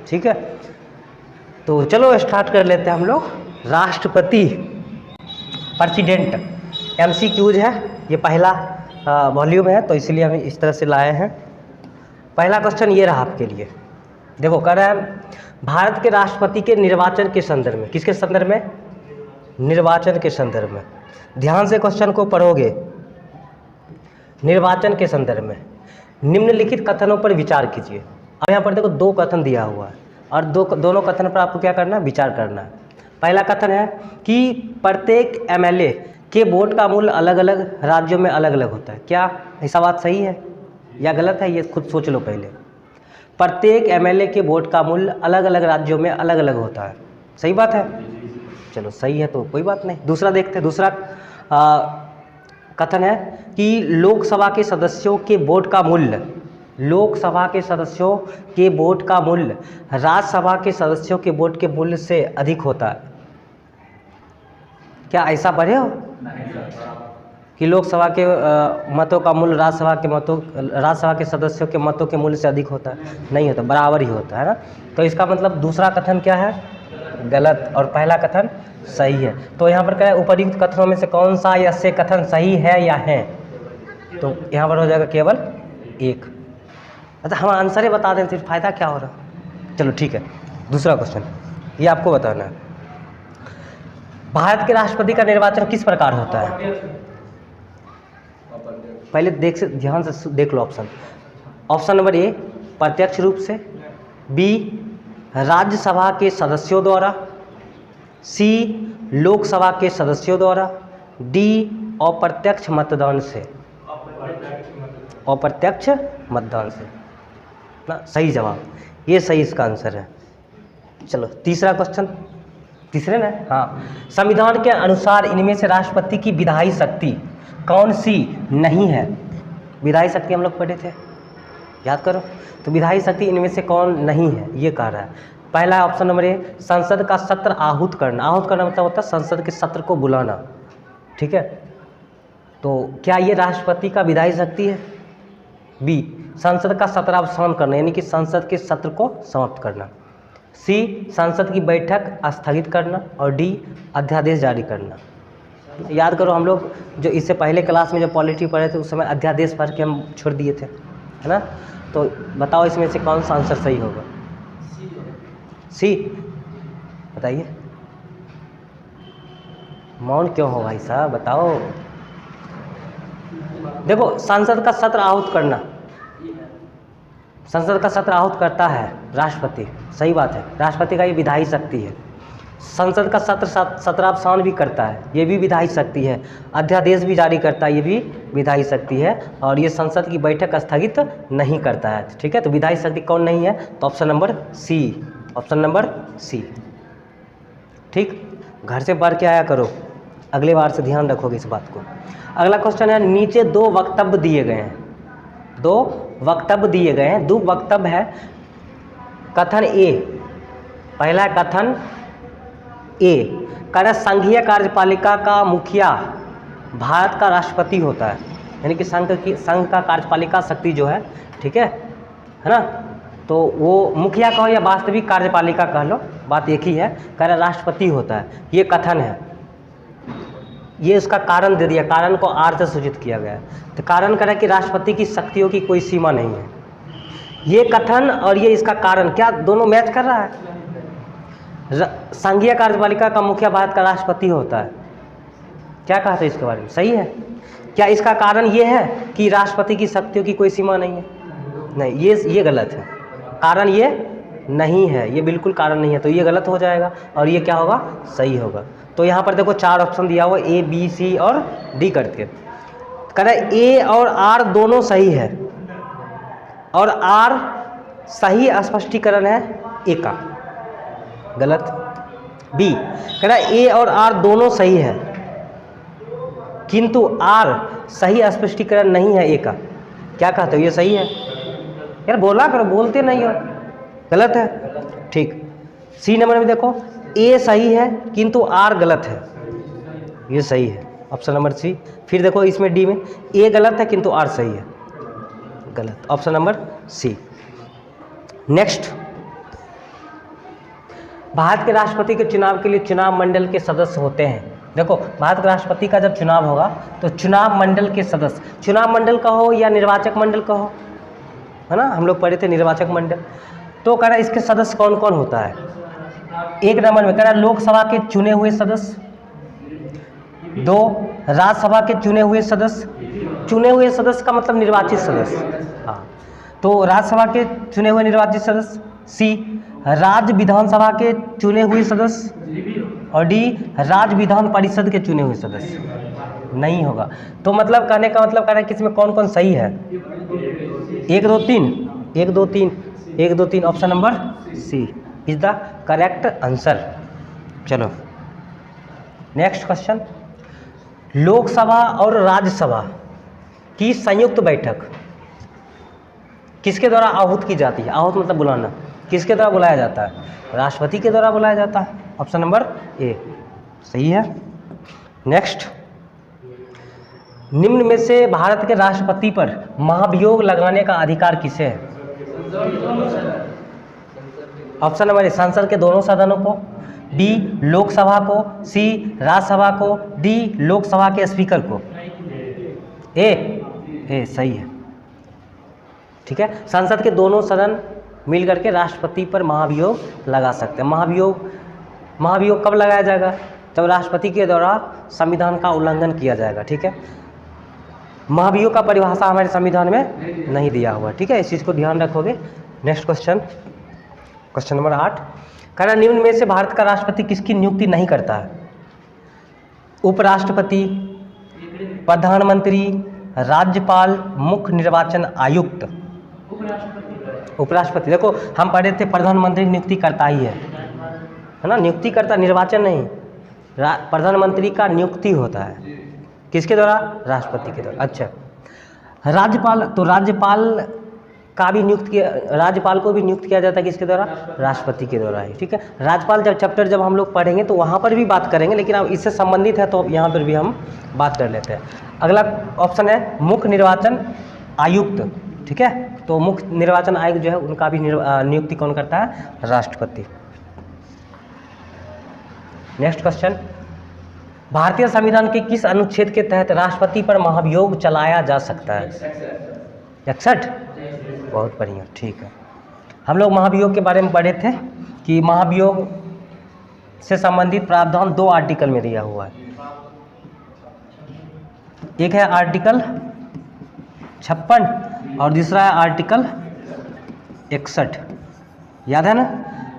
ठीक है, तो चलो स्टार्ट कर लेते हैं हम लोग। राष्ट्रपति, प्रेसिडेंट, MCQs है, ये पहला वॉल्यूम है तो इसलिए हम इस तरह से लाए हैं। पहला क्वेश्चन ये रहा आपके लिए, देखो कह रहा है भारत के राष्ट्रपति के निर्वाचन के संदर्भ में, किसके संदर्भ में? निर्वाचन के संदर्भ में। ध्यान से क्वेश्चन को पढ़ोगे। निर्वाचन के संदर्भ में निम्नलिखित कथनों पर विचार कीजिए। अब यहाँ पर देखो दो कथन दिया हुआ है और दोनों कथन पर आपको क्या करना है? विचार करना है। पहला कथन है कि प्रत्येक MLA के वोट का मूल्य अलग अलग राज्यों में अलग अलग होता है। क्या ऐसा बात सही है या गलत है? ये खुद सोच लो पहले। प्रत्येक MLA के वोट का मूल्य अलग अलग राज्यों में अलग अलग होता है, सही बात है? चलो सही है तो कोई बात नहीं। दूसरा देखते हैं। दूसरा कथन है कि लोकसभा के सदस्यों के वोट का मूल्य, लोकसभा के सदस्यों के वोट का मूल्य राज्यसभा के सदस्यों के वोट के मूल्य से अधिक होता है। क्या ऐसा पढ़े हो कि लोकसभा के मतों का मूल्य राज्यसभा के सदस्यों के मतों के मूल्य से अधिक होता है? नहीं होता, बराबर ही होता है ना। तो इसका मतलब दूसरा कथन क्या है? गलत, और पहला कथन सही है। तो यहाँ पर क्या है? उपर्युक्त कथनों में से कौन सा या से कथन सही है या है? तो यहाँ पर हो जाएगा केवल एक। अच्छा हम आंसर ही बता दें तो फायदा क्या हो रहा? चलो ठीक है। दूसरा क्वेश्चन ये आपको बताना है, भारत के राष्ट्रपति का निर्वाचन किस प्रकार होता है? पहले ध्यान से देख लो ऑप्शन। ऑप्शन नंबर ए प्रत्यक्ष रूप से, बी राज्यसभा के सदस्यों द्वारा, सी लोकसभा के सदस्यों द्वारा, डी अप्रत्यक्ष मतदान से। अप्रत्यक्ष मतदान से ना सही जवाब, ये सही इसका आंसर है। चलो तीसरा क्वेश्चन, तीसरे ना, हाँ। संविधान के अनुसार इनमें से राष्ट्रपति की विधायी शक्ति कौन सी नहीं है? विधायी शक्ति हम लोग पढ़े थे, याद करो। तो विधायी शक्ति इनमें से कौन नहीं है, ये कह रहा है। पहला ऑप्शन नंबर ए संसद का सत्र आहूत करना। आहूत करना मतलब होता है संसद के सत्र को बुलाना, ठीक है। तो क्या ये राष्ट्रपति का विधायी शक्ति है? बी संसद का सत्रावसान करना, यानी कि संसद के सत्र को समाप्त करना। सी संसद की बैठक स्थगित करना, और डी अध्यादेश जारी करना। याद करो हम लोग जो इससे पहले क्लास में जो पॉलिटी पढ़े थे उस समय अध्यादेश पढ़ के हम छोड़ दिए थे, है ना। तो बताओ इसमें से कौन सा आंसर सही होगा? सी, बताइए। मौन क्यों हो भाई साहब, बताओ। देखो संसद का सत्र आहूत करना, संसद का सत्र आहूत करता है राष्ट्रपति, सही बात है। राष्ट्रपति का ये विधायी शक्ति है। संसद का सत्रावसान भी करता है, ये भी विधायी शक्ति है। अध्यादेश भी जारी करता है, ये भी विधायी शक्ति है। और ये संसद की बैठक स्थगित नहीं करता है, ठीक है। तो विधायी शक्ति कौन नहीं है? तो option number C, option number C, ठीक। घर से पढ़ के आया करो, अगले बार से ध्यान रखोगे इस बात को। अगला क्वेश्चन है, नीचे दो वक्तव्य दिए गए हैं, दो वक्तव्य दिए गए हैं, दो वक्तव्य है। कथन ए, पहला कथन ए कह संघीय कार्यपालिका का मुखिया भारत का राष्ट्रपति होता है, यानी कि संघ का कार्यपालिका शक्ति जो है, ठीक है ना। तो वो मुखिया कहो या वास्तविक कार्यपालिका कह लो, बात एक ही है। कह रहा राष्ट्रपति होता है, ये कथन है। ये उसका कारण दे दिया, कारण को आर से सूचित किया गया है। तो कारण कह रहा है कि राष्ट्रपति की शक्तियों की कोई सीमा नहीं है। ये कथन और ये इसका कारण क्या दोनों मैच कर रहा है? संघीय कार्यपालिका का मुखिया भारत का राष्ट्रपति होता है, क्या कहा था इसके बारे में? सही है। क्या इसका कारण ये है कि राष्ट्रपति की शक्तियों की कोई सीमा नहीं है? नहीं, ये गलत है। कारण ये नहीं है, ये बिल्कुल कारण नहीं है, तो ये गलत हो जाएगा और ये क्या होगा? सही होगा। तो यहाँ पर देखो चार ऑप्शन दिया हुआ, ए बी सी और डी करके। कह रहा है ए और आर दोनों सही है, और आर सही स्पष्टीकरण है ए का, गलत। बी कह रहा है ए और आर दोनों सही है, किंतु आर सही स्पष्टीकरण नहीं है ए का। क्या कहते हो, ये सही है? यार बोला करो, बोलते नहीं हो, गलत है, ठीक। सी नंबर में देखो ए सही है किंतु आर गलत है, ये सही है, ऑप्शन नंबर सी। फिर देखो इसमें डी में ए गलत है किंतु आर सही है, गलत, option number C. Next Bharat के राष्ट्रपति के चुनाव के लिए चुनाव मंडल के सदस्य होते हैं। देखो, भारत के राष्ट्रपति का जब चुनाव होगा तो चुनाव मंडल के सदस्य, चुनाव मंडल का हो या निर्वाचक मंडल का हो, है ना, हम लोग पढ़े थे निर्वाचक मंडल। तो कह रहा है इसके सदस्य कौन कौन होता है। एक नंबर में कह रहा है लोकसभा के चुने हुए सदस्य, 2 राज्यसभा के चुने हुए सदस्य, चुने हुए सदस्य का मतलब निर्वाचित सदस्य, हाँ, तो राज्यसभा के चुने हुए निर्वाचित सदस्य, सी राज्य विधानसभा के चुने हुए सदस्य, और डी राज्य विधान परिषद के चुने हुए सदस्य। नहीं होगा। तो मतलब कहने का मतलब कह रहा है कि इसमें कौन कौन सही है। 1 2 3 1 2 3 1 2 3 option number C is the correct answer. चलो नेक्स्ट क्वेश्चन, लोकसभा और राज्यसभा की संयुक्त बैठक किसके द्वारा आहूत की जाती है। आहूत मतलब बुलाना, किसके द्वारा बुलाया जाता है। राष्ट्रपति के द्वारा बुलाया जाता है, ऑप्शन नंबर ए सही है। नेक्स्ट, निम्न में से भारत के राष्ट्रपति पर महाभियोग लगाने का अधिकार किसे है। ऑप्शन नंबर ए संसद के दोनों सदनों को, बी लोकसभा को, सी राज्यसभा को, डी लोकसभा के स्पीकर को। ए सही है, ठीक है। संसद के दोनों सदन मिल करके राष्ट्रपति पर महाभियोग लगा सकते हैं। महाभियोग कब लगाया जाएगा, जब राष्ट्रपति के द्वारा संविधान का उल्लंघन किया जाएगा, ठीक है। महाभियोग का परिभाषा हमारे संविधान में नहीं दिया हुआ, ठीक है, इस चीज़ को ध्यान रखोगे। नेक्स्ट क्वेश्चन, क्वेश्चन नंबर 8, कहना निम्न में से भारत का राष्ट्रपति किसकी नियुक्ति नहीं करता है। उपराष्ट्रपति, प्रधानमंत्री, राज्यपाल, मुख्य निर्वाचन आयुक्त। उपराष्ट्रपति, देखो हम पढ़े थे प्रधानमंत्री नियुक्ति करता ही है ना, नियुक्ति करता, निर्वाचन नहीं। प्रधानमंत्री का नियुक्ति होता है किसके द्वारा, राष्ट्रपति के द्वारा। अच्छा, राज्यपाल, तो राज्यपाल का भी नियुक्त किया, राज्यपाल को भी नियुक्त किया जाता है किसके द्वारा, राष्ट्रपति के द्वारा ही, ठीक है। राज्यपाल जब चैप्टर जब हम लोग पढ़ेंगे तो वहाँ पर भी बात करेंगे, लेकिन अब इससे संबंधित है तो यहाँ पर भी हम बात कर लेते हैं। अगला ऑप्शन है मुख्य निर्वाचन आयुक्त, ठीक है। तो मुख्य निर्वाचन आयुक्त जो है उनका भी नियुक्ति कौन करता है, राष्ट्रपति। नेक्स्ट क्वेश्चन, भारतीय संविधान के किस अनुच्छेद के तहत राष्ट्रपति पर महाभियोग चलाया जा सकता है। 61, बहुत बढ़िया, ठीक है। हम लोग महाभियोग के बारे में पढ़े थे कि महाभियोग से संबंधित प्रावधान 2 आर्टिकल में दिया हुआ है। एक है आर्टिकल 56 और दूसरा है आर्टिकल 61, याद है ना।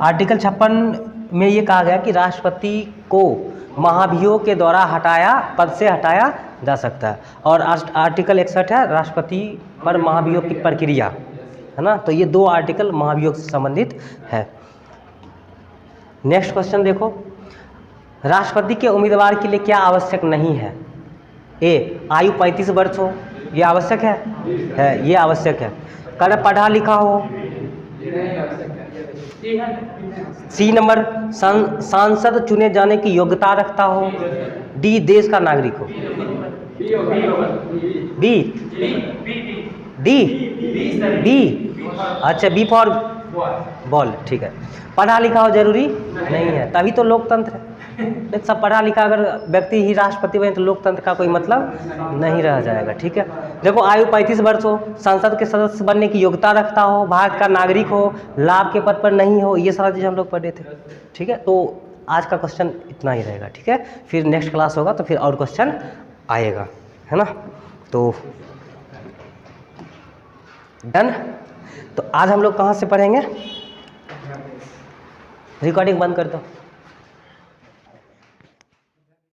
आर्टिकल 56 में ये कहा गया कि राष्ट्रपति को महाभियोग के द्वारा पद से हटाया जा सकता है, और आर्टिकल 61 है राष्ट्रपति पर महाभियोग की प्रक्रिया, है ना। तो ये 2 आर्टिकल महाभियोग से संबंधित है। नेक्स्ट क्वेश्चन देखो, राष्ट्रपति के उम्मीदवार के लिए क्या आवश्यक नहीं है। ए आयु 35 वर्ष हो, ये आवश्यक है, ये आवश्यक है। कल पढ़ा लिखा हो। सी नंबर, सांसद चुने जाने की योग्यता रखता हो। डी देश का नागरिक हो। बी अच्छा, बी फॉर बॉल, ठीक है। पढ़ा लिखा हो जरूरी नहीं है, तभी तो लोकतंत्र है। सब पढ़ा लिखा अगर व्यक्ति ही राष्ट्रपति बने तो लोकतंत्र का कोई मतलब नहीं रह जाएगा, ठीक है। देखो आयु 35 वर्ष हो, संसद के सदस्य बनने की योग्यता रखता हो, भारत का नागरिक हो, लाभ के पद पर नहीं हो, ये सारा चीज़ हम लोग पढ़े थे, ठीक है। तो आज का क्वेश्चन इतना ही रहेगा, ठीक है। फिर नेक्स्ट क्लास होगा तो फिर और क्वेश्चन आएगा, है ना। तो डन। तो आज हम लोग कहाँ से पढ़ेंगे, रिकॉर्डिंग बंद कर दो।